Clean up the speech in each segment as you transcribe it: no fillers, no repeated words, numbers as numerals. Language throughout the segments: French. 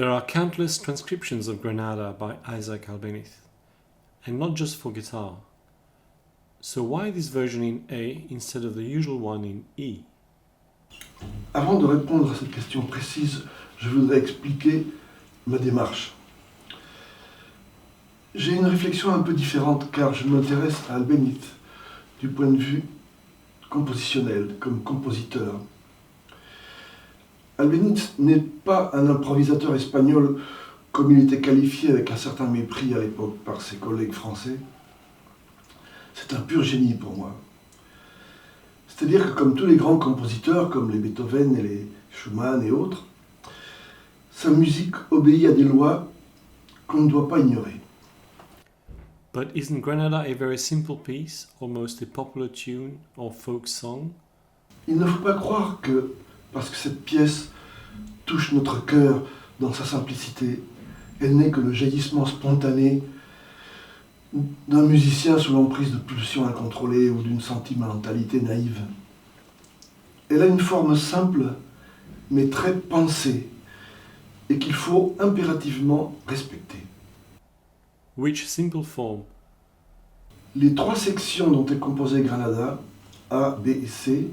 There are countless transcriptions of Granada by Isaac Albéniz, and not just for guitar. So why this version in A instead of the usual one in E? Avant de répondre à cette question précise, je voudrais expliquer ma démarche. J'ai une réflexion un peu différente car je m'intéresse à Albéniz du point de vue compositionnel, comme compositeur. Albéniz n'est pas un improvisateur espagnol comme il était qualifié avec un certain mépris à l'époque par ses collègues français. C'est un pur génie pour moi. C'est-à-dire que comme tous les grands compositeurs, comme les Beethoven et les Schumann et autres, sa musique obéit à des lois qu'on ne doit pas ignorer. But isn't Granada a very simple piece, almost a popular tune or folk song? Il ne faut pas croire que, parce que cette pièce touche notre cœur dans sa simplicité, elle n'est que le jaillissement spontané d'un musicien sous l'emprise de pulsions incontrôlées ou d'une sentimentalité naïve. Elle a une forme simple, mais très pensée, et qu'il faut impérativement respecter. Which simple form? Les trois sections dont est composée Granada, A, B et C,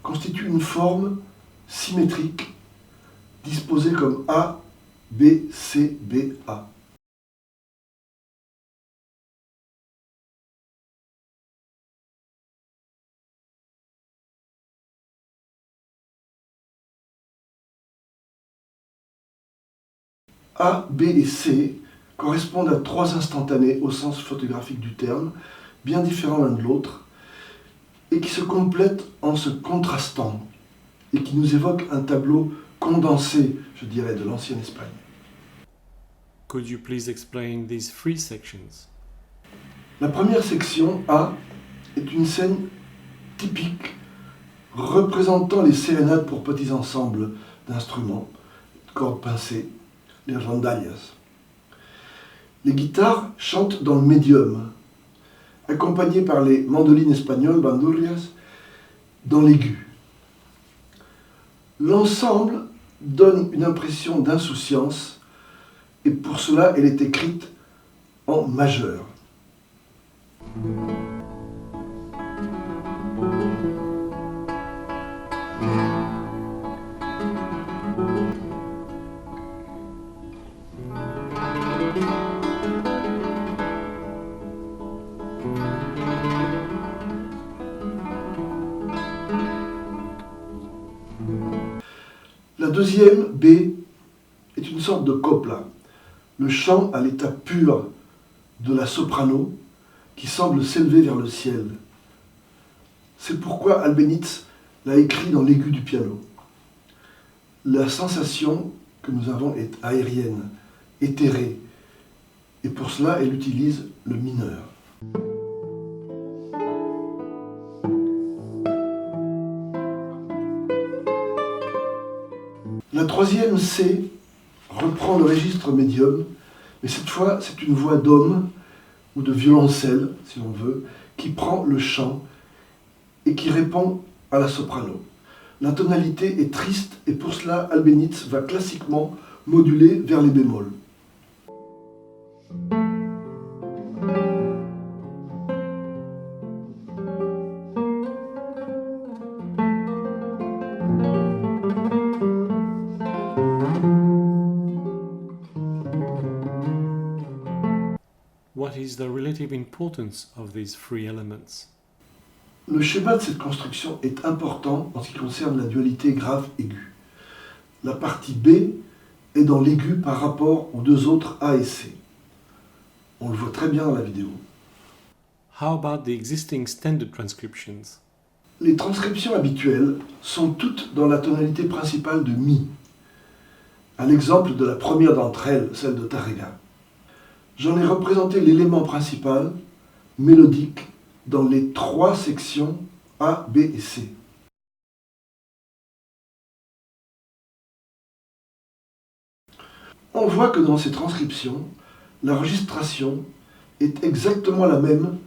constituent une forme symétrique, disposée comme A, B, C, B, A. A, B et C correspondent à trois instantanés au sens photographique du terme, bien différents l'un de l'autre, et qui se complètent en se contrastant, et qui nous évoquent un tableau condensé, je dirais, de l'ancienne Espagne. Could you please explain these three sections? La première section, A, est une scène typique représentant les sérénades pour petits ensembles d'instruments, cordes pincées, les rondallas. Les guitares chantent dans le médium, accompagnées par les mandolines espagnoles, bandurrias, dans l'aigu. L'ensemble donne une impression d'insouciance, et pour cela elle est écrite en majeur. La deuxième, B, est une sorte de copla, le chant à l'état pur de la soprano qui semble s'élever vers le ciel. C'est pourquoi Albéniz l'a écrit dans l'aigu du piano. La sensation que nous avons est aérienne, éthérée, et pour cela elle utilise le mineur. La troisième, C, reprend le registre médium, mais cette fois c'est une voix d'homme, ou de violoncelle, si l'on veut, qui prend le chant et qui répond à la soprano. La tonalité est triste et pour cela Albéniz va classiquement moduler vers les bémols. What is the relative importance of these three elements? Le schéma de cette construction est important en ce qui concerne la dualité grave-aigu. La partie B est dans l'aigu par rapport aux deux autres A et C. On le voit très bien dans la vidéo. How about the existing standard transcriptions? Les transcriptions habituelles sont toutes dans la tonalité principale de Mi, à l'exemple de la première d'entre elles, celle de Tárrega. J'en ai représenté l'élément principal, mélodique, dans les trois sections A, B et C. On voit que dans ces transcriptions, l'enregistration est exactement la même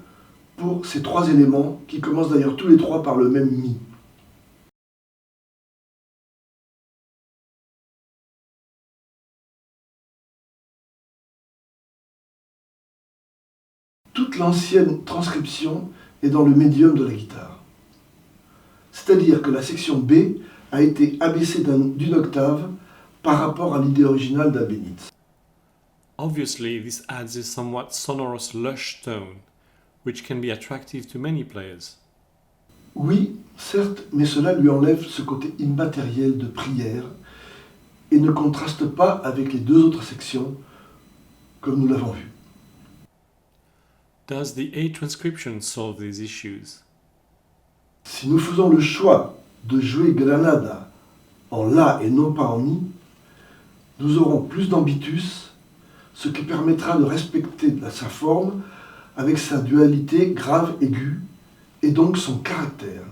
pour ces trois éléments qui commencent d'ailleurs tous les trois par le même Mi. toute l'ancienne transcription est dans le médium de la guitare. C'est-à-dire que la section B a été abaissée d'une octave par rapport à l'idée originale d'Albéniz. Obviously, this adds a somewhat sonorous lush tone, which can be attractive to many players. Oui, certes, mais cela lui enlève ce côté immatériel de prière et ne contraste pas avec les deux autres sections, comme nous l'avons vu. Does the A transcription solve these issues? Si nous faisons le choix de jouer Granada en La et non pas en Mi, nous aurons plus d'ambitus, ce qui permettra de respecter sa forme avec sa dualité grave-aiguë et donc son caractère.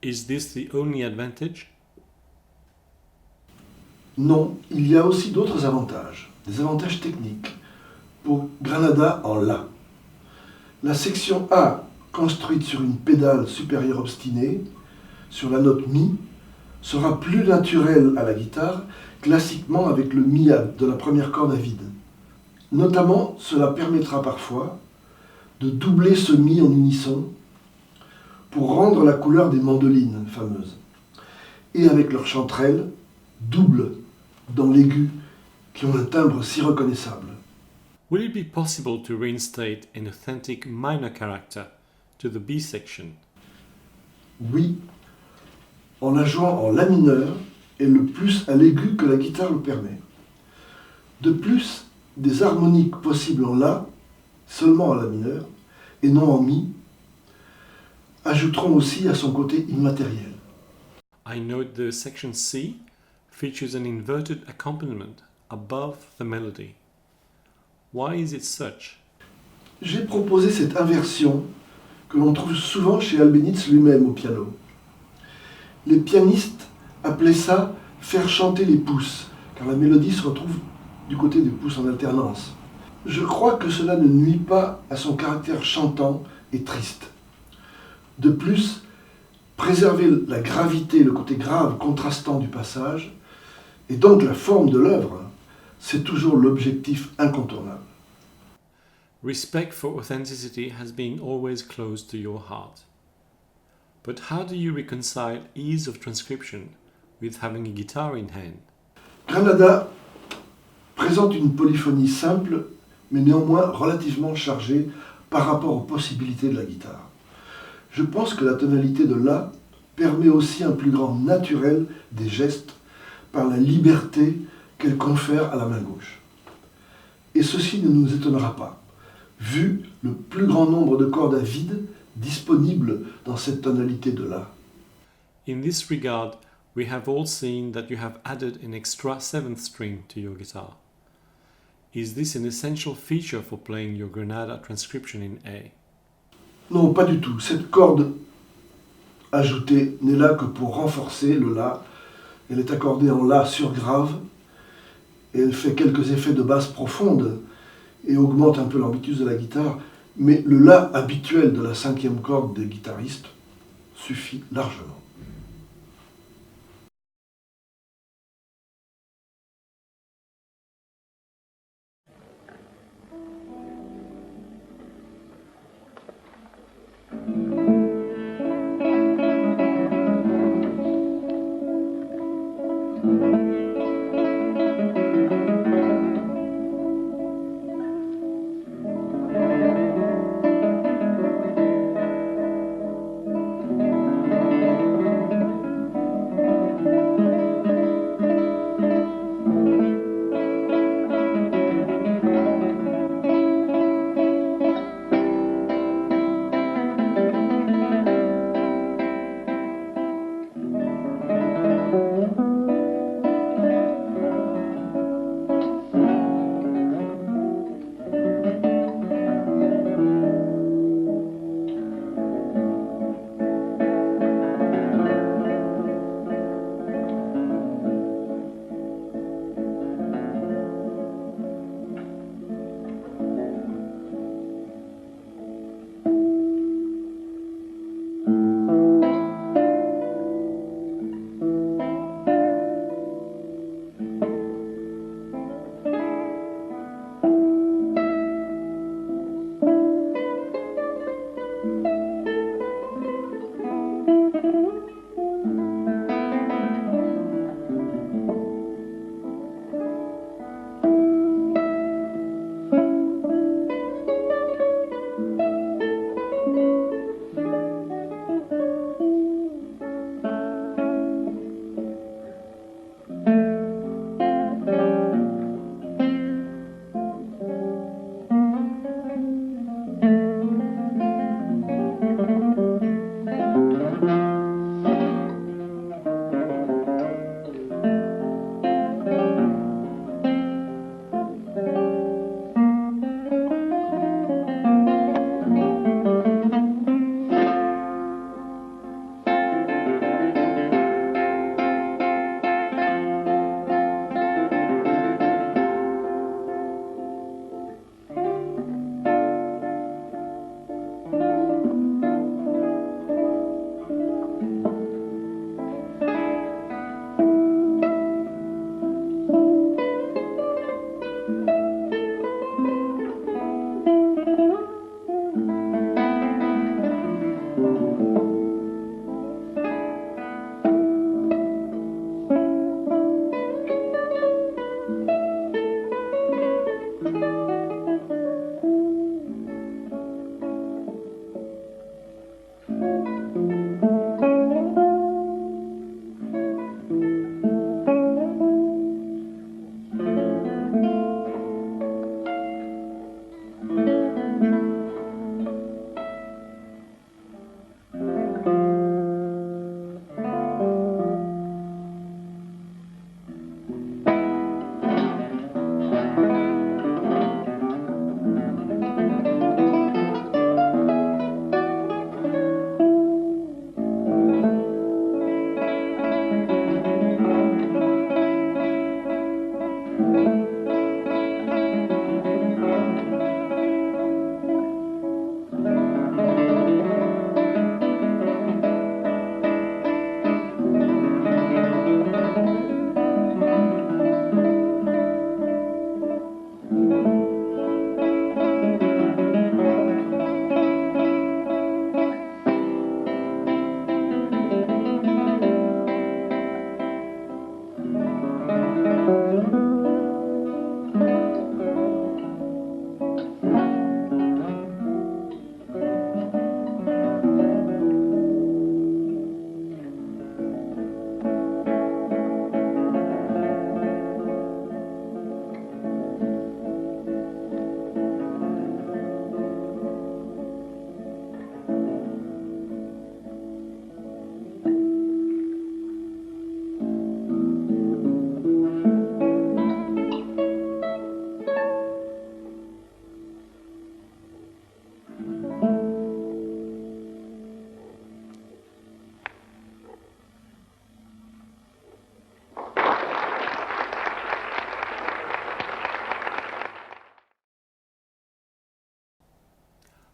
Is this the only advantage? Non, il y a aussi d'autres avantages, des avantages techniques pour Granada en La. La section A, construite sur une pédale supérieure obstinée, sur la note Mi, sera plus naturelle à la guitare, classiquement avec le Mi de la première corde à vide. Notamment, cela permettra parfois de doubler ce Mi en unisson pour rendre la couleur des mandolines fameuses. Et avec leurs chanterelles, double dans l'aigu, qui ont un timbre si reconnaissable. Will it be possible to reinstate an authentic minor character to the B section? Oui, en la jouant en La mineur et le plus à l'aigu que la guitare le permet. De plus, des harmoniques possibles en La, seulement en La mineur, et non en Mi, ajouteront aussi à son côté immatériel. I note the section C features an inverted accompaniment above the melody. Why is it such? J'ai proposé cette inversion que l'on trouve souvent chez Albéniz lui-même au piano. Les pianistes appelaient ça « faire chanter les pouces », car la mélodie se retrouve du côté des pouces en alternance. Je crois que cela ne nuit pas à son caractère chantant et triste. De plus, préserver la gravité, le côté grave, contrastant du passage, et donc la forme de l'œuvre, c'est toujours l'objectif incontournable. Respect for authenticity has been always close to your heart. But how do you reconcile ease of transcription with having a guitar in hand? Granada présente une polyphonie simple, mais néanmoins relativement chargée par rapport aux possibilités de la guitare. Je pense que la tonalité de La permet aussi un plus grand naturel des gestes par la liberté qu'elle confère à la main gauche. Et ceci ne nous étonnera pas, vu le plus grand nombre de cordes à vide disponibles dans cette tonalité de La. In this regard, we have all seen that you have added an extra seventh string to your guitar. Is this an essential feature for playing your Granada transcription in A? Non, pas du tout. Cette corde ajoutée n'est là que pour renforcer le La. Elle est accordée en La sur grave et elle fait quelques effets de basse profonde et augmente un peu l'ambitus de la guitare, mais le La habituel de la cinquième corde des guitaristes suffit largement.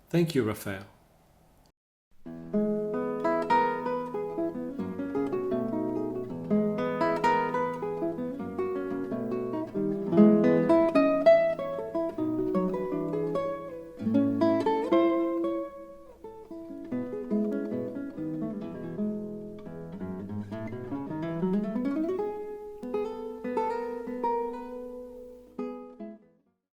Thank you, Raphael.